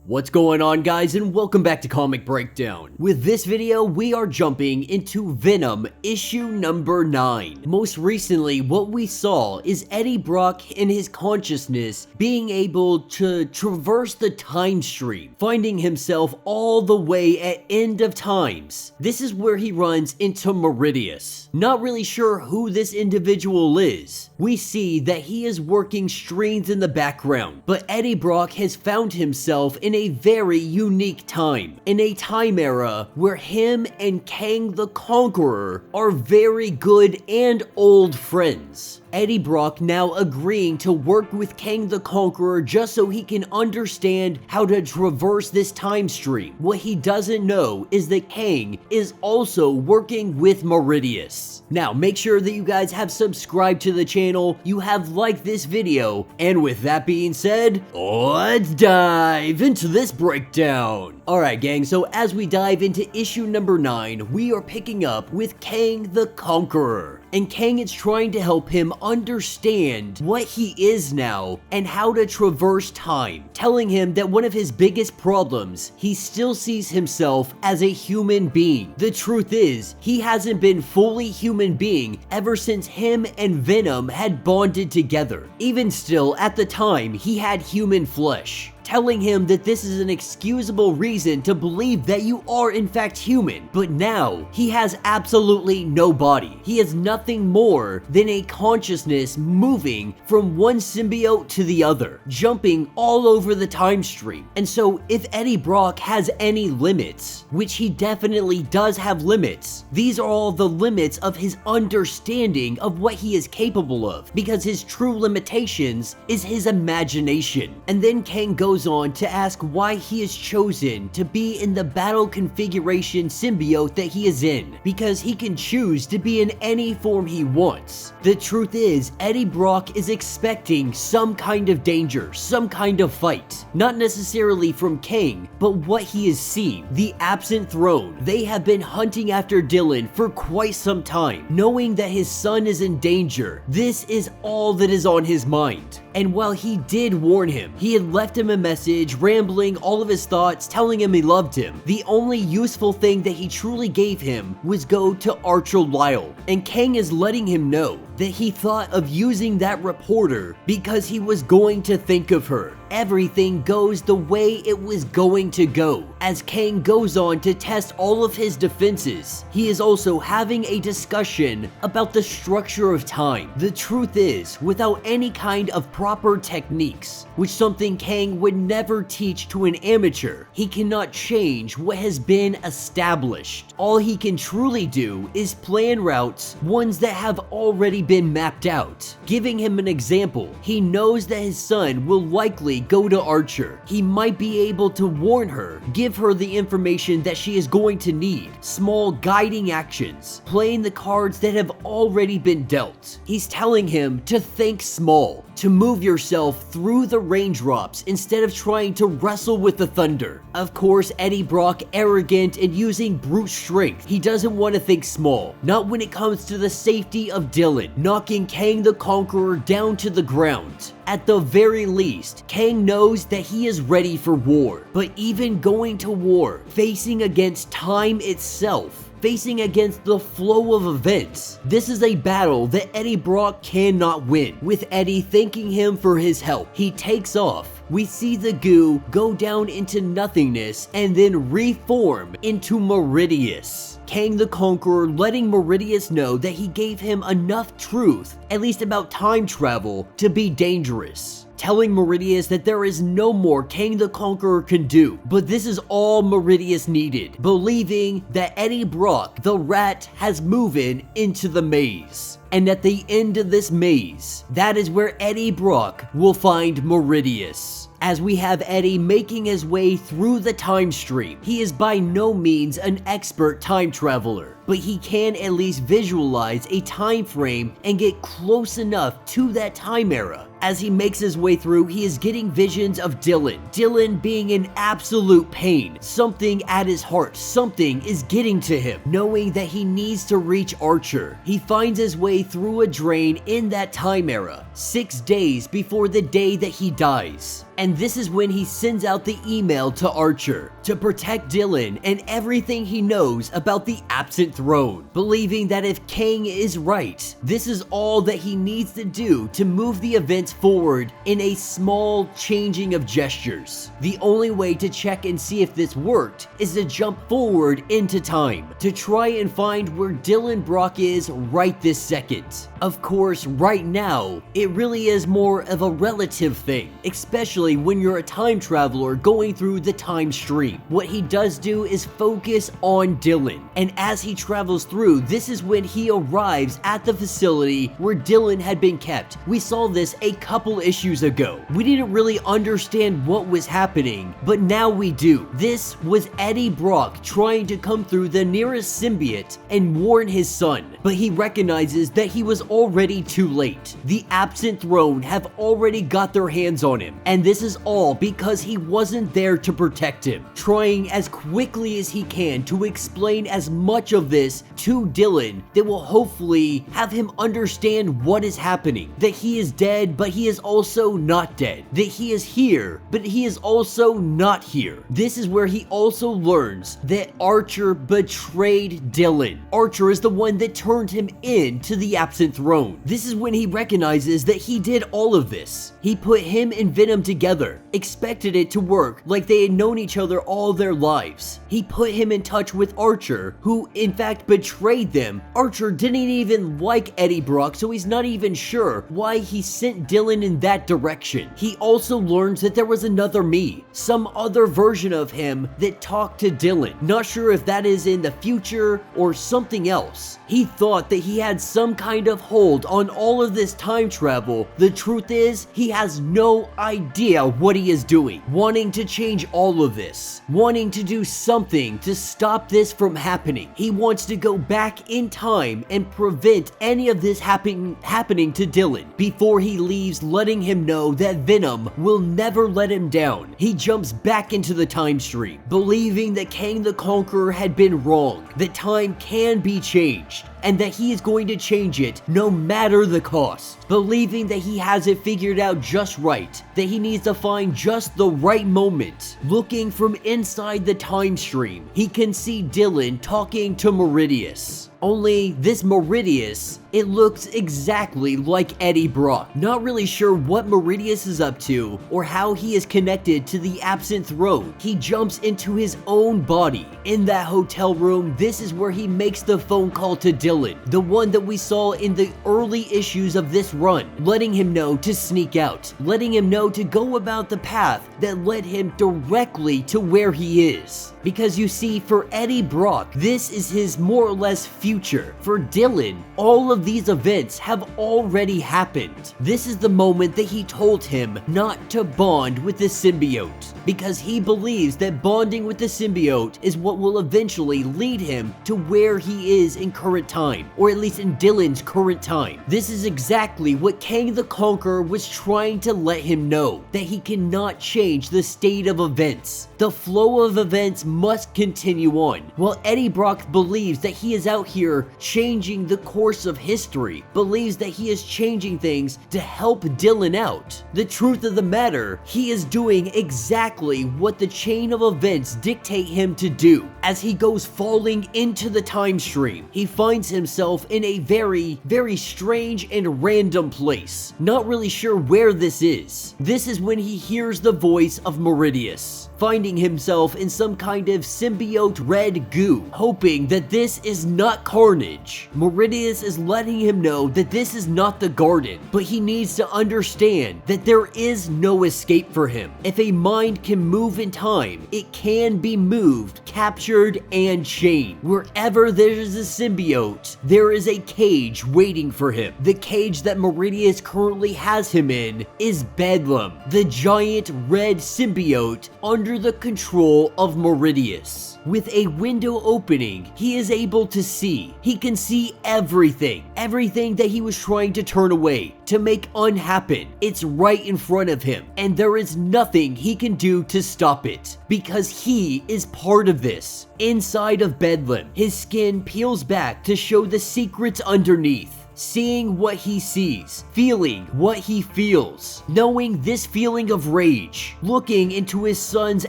What's going on, guys, and welcome back to Comic Breakdown. With this video, we are jumping into Venom issue number 9. Most recently, what we saw is Eddie Brock in his consciousness being able to traverse the time stream, finding himself all the way at End of Times. This is where he runs into Meridius. Not really sure who this individual is. We see that he is working strings in the background, but Eddie Brock has found himself in a very unique time, in a time era where him and Kang the Conqueror are very good and old friends. Eddie Brock now agreeing to work with Kang the Conqueror just so he can understand how to traverse this time stream. What he doesn't know is that Kang is also working with Meridius. Now, make sure that you guys have subscribed to the channel, you have liked this video, and with that being said, let's dive into this breakdown. Alright gang, so as we dive into issue number 9, we are picking up with Kang the Conqueror. And Kang is trying to help him understand what he is now and how to traverse time, telling him that one of his biggest problems, he still sees himself as a human being. The truth is, he hasn't been fully human being ever since him and Venom had bonded together. Even still, at the time, he had human flesh, telling him that this is an excusable reason to believe that you are in fact human. But now, he has absolutely no body. He is nothing more than a consciousness moving from one symbiote to the other, jumping all over the time stream. And so, if Eddie Brock has any limits, which he definitely does have limits, these are all the limits of his understanding of what he is capable of, because his true limitations is his imagination. And then Kang goes on to ask why he is chosen to be in the battle configuration symbiote that he is in, because he can choose to be in any form he wants. The truth is, Eddie Brock is expecting some kind of danger, some kind of fight, not necessarily from Kang, but what he has seen, the absent throne. They have been hunting after Dylan for quite some time, knowing that his son is in danger. This is all that is on his mind. And while he did warn him, he had left him a message, rambling all of his thoughts, telling him he loved him. The only useful thing that he truly gave him was go to Archer Lyle. And Kang is letting him know that he thought of using that reporter because he was going to think of her. Everything goes the way it was going to go. As Kang goes on to test all of his defenses, he is also having a discussion about the structure of time. The truth is, without any kind of proper techniques, which something Kang would never teach to an amateur, he cannot change what has been established. All he can truly do is plan routes, ones that have already been mapped out. Giving him an example, he knows that his son will likely go to Archer. He might be able to warn her, give her the information that she is going to need, small guiding actions, playing the cards that have already been dealt. He's telling him to think small, to move yourself through the raindrops instead of trying to wrestle with the thunder. Of course, Eddie Brock, arrogant and using brute strength, he doesn't want to think small, not when it comes to the safety of Dylan, knocking Kang the Conqueror down to the ground. At the very least, Kang knows that he is ready for war, but even going to war, facing against time itself, facing against the flow of events, this is a battle that Eddie Brock cannot win. With Eddie thanking him for his help, he takes off. We see the goo go down into nothingness and then reform into Meridius. Kang the Conqueror letting Meridius know that he gave him enough truth, at least about time travel, to be dangerous. Telling Meridius that there is no more Kang the Conqueror can do, but this is all Meridius needed, believing that Eddie Brock, the rat, has moved into the maze. And at the end of this maze, that is where Eddie Brock will find Meridius. As we have Eddie making his way through the time stream, he is by no means an expert time traveler. but he can at least visualize a time frame and get close enough to that time era. As he makes his way through, he is getting visions of Dylan. Dylan being in absolute pain. Something at his heart, something is getting to him. Knowing that he needs to reach Archer, he finds his way through a drain in that time era, 6 days before the day that he dies. And this is when he sends out the email to Archer to protect Dylan and everything he knows about the absent throne, believing that if Kang is right, this is all that he needs to do to move the events forward in a small changing of gestures. The only way to check and see if this worked is to jump forward into time to try and find where Dylan Brock is right this second. Of course, right now, it really is more of a relative thing, especially when you're a time traveler going through the time stream. What he does do is focus on Dylan, and as he travels through, this is when he arrives at the facility where Dylan had been kept. We saw this a couple issues ago. We didn't really understand what was happening, but now we do. This was Eddie Brock trying to come through the nearest symbiote and warn his son, but he recognizes that he was already too late. The absent throne have already got their hands on him, and this is all because he wasn't there to protect him, trying as quickly as he can to explain as much of this to Dylan that will hopefully have him understand what is happening, that he is dead but he is also not dead, that he is here but he is also not here. This is where he also learns that Archer betrayed Dylan. Archer is the one that turned him into the absent throne. This is when he recognizes that he did all of this. He put him and Venom together, expected it to work like they had known each other all their lives. He put him in touch with Archer, who in fact betrayed them. Archer didn't even like Eddie Brock, so he's not even sure why he sent Dylan in that direction. He also learns that there was another me, some other version of him that talked to Dylan. Not sure if that is in the future or something else. He thought that he had some kind of hold on all of this time travel. The truth is, he has no idea what he is doing, wanting to change all of this, wanting to do something to stop this from happening. He wants to go back in time and prevent any of this happening to Dylan before he leaves, letting him know that Venom will never let him down. He jumps back into the time stream, believing that Kang the Conqueror had been wrong, that time can be changed, and that he is going to change it no matter the cost, believing that he has it figured out just right, that he needs to find just the right moment. Looking from inside the time stream, he can see Dylan talking to Meridius. Only this Meridius, it looks exactly like Eddie Brock. Not really sure what Meridius is up to or how he is connected to the absent throne. He jumps into his own body. In that hotel room, this is where he makes the phone call to Dylan, the one that we saw in the early issues of this run, letting him know to sneak out, letting him know to go about the path that led him directly to where he is. Because you see, for Eddie Brock, this is his more or less future. For Dylan, all of these events have already happened. This is the moment that he told him not to bond with the symbiote, because he believes that bonding with the symbiote is what will eventually lead him to where he is in current time, or at least in Dylan's current time. This is exactly what Kang the Conqueror was trying to let him know, that he cannot change the state of events. The flow of events must continue on, while Eddie Brock believes that he is out here changing the course of history, believes that he is changing things to help Dylan out. The truth of the matter, he is doing exactly what the chain of events dictate him to do. As he goes falling into the time stream, he finds himself in a very, very strange and random place. Not really sure where this is. This is when he hears the voice of Meridius, finding himself in some kind of symbiote red goo, hoping that this is not Carnage. Meridius is letting him know that this is not the garden, but he needs to understand that there is no escape for him. If a mind can move in time, it can be moved, captured, and chained. Wherever there is a symbiote, there is a cage waiting for him. The cage that Meridius currently has him in is Bedlam, the giant red symbiote under under the control of Meridius. With a window opening, he is able to see. He can see everything that he was trying to turn away, to make unhappen. It's right in front of him, and there is nothing he can do to stop it, because he is part of this. Inside of Bedlam, his skin peels back to show the secrets underneath. Seeing what he sees, feeling what he feels, knowing this feeling of rage, looking into his son's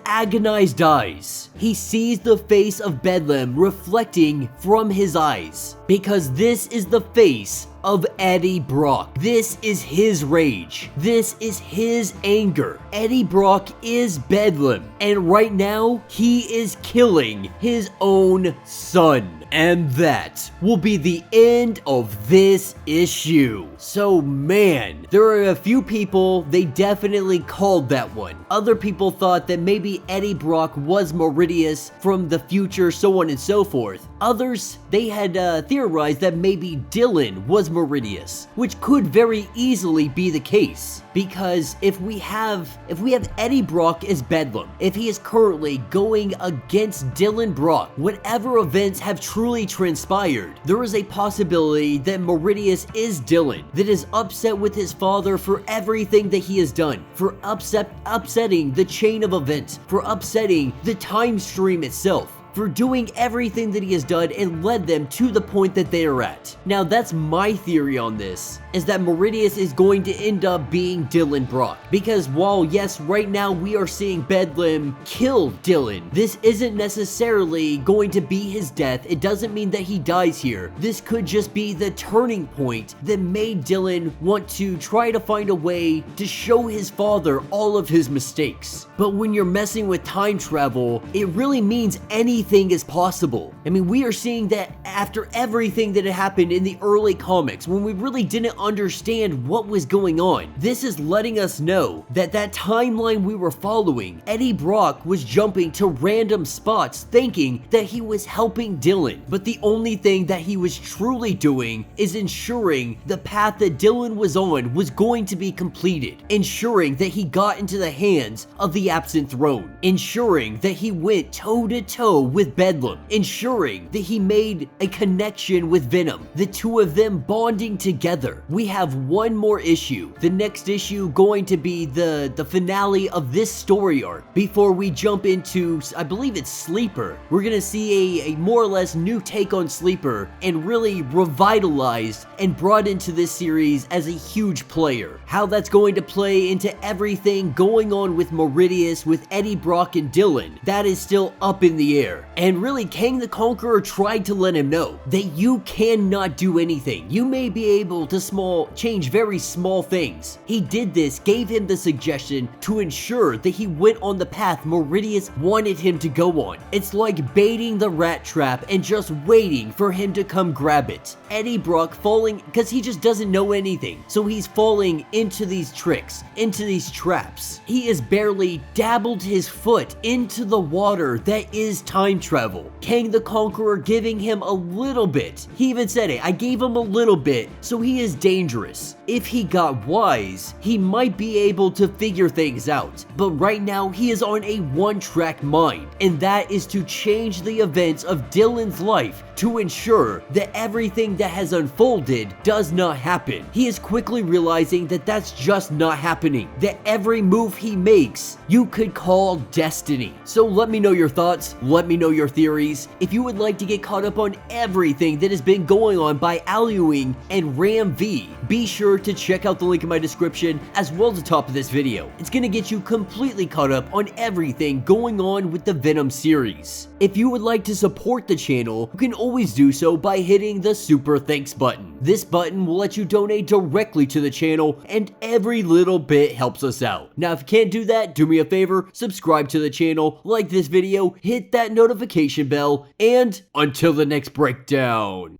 agonized eyes. He sees the face of Bedlam reflecting from his eyes, because this is the face of Eddie Brock. This is his rage. This is his anger. Eddie Brock is Bedlam, and right now, he is killing his own son. And that will be the end of this issue. So man, there are a few people, they definitely called that one. Other people thought that maybe Eddie Brock was Meridius from the future, so on and so forth. Others, they had theorized that maybe Dylan was Meridius, which could very easily be the case. Because if we have Eddie Brock as Bedlam, if he is currently going against Dylan Brock, whatever events have truly transpired, there is a possibility that Meridius is Dylan, that is upset with his father for everything that he has done, for upsetting the chain of events, for upsetting the time stream itself, for doing everything that he has done and led them to the point that they are at. Now that's my theory on this, is that Meridius is going to end up being Dylan Brock. Because while yes, right now we are seeing Bedlam kill Dylan, this isn't necessarily going to be his death. It doesn't mean that he dies here. This could just be the turning point that made Dylan want to try to find a way to show his father all of his mistakes. But when you're messing with time travel, it really means anything is possible. I mean, we are seeing that after everything that had happened in the early comics, when we really didn't understand what was going on. This is letting us know that timeline we were following, Eddie Brock was jumping to random spots thinking that he was helping Dylan. But the only thing that he was truly doing is ensuring the path that Dylan was on was going to be completed. Ensuring that he got into the hands of the absent throne. Ensuring that he went toe to toe with Bedlam. Ensuring that he made a connection with Venom. The two of them bonding together. We have one more issue. The next issue going to be the finale of this story arc. Before we jump into, I believe it's Sleeper, we're gonna see a more or less new take on Sleeper and really revitalized and brought into this series as a huge player. How that's going to play into everything going on with Meridius, with Eddie Brock and Dylan, that is still up in the air. And really, Kang the Conqueror tried to let him know that you cannot do anything. You may be able to change very small things. He did this, gave him the suggestion to ensure that he went on the path Meridius wanted him to go on. It's like baiting the rat trap and just waiting for him to come grab it. Eddie Brock falling, because he just doesn't know anything, so he's falling into these tricks, into these traps. He has barely dabbled his foot into the water that is time travel. Kang the Conqueror giving him a little bit. He even said it, I gave him a little bit, so he is dangerous. If he got wise, he might be able to figure things out. But right now, he is on a one-track mind, and that is to change the events of Dylan's life to ensure that everything that has unfolded does not happen. He is quickly realizing that that's just not happening, that every move he makes, you could call destiny. So let me know your thoughts, let me know your theories. If you would like to get caught up on everything that has been going on by EWING and Ram V, be sure to check out the link in my description as well as the top of this video. It's gonna get you completely caught up on everything going on with the Venom series. If you would like to support the channel, you can always do so by hitting the super thanks button. This button will let you donate directly to the channel, and every little bit helps us out. Now if you can't do that, do me a favor, subscribe to the channel, like this video, hit that notification bell, and until the next breakdown.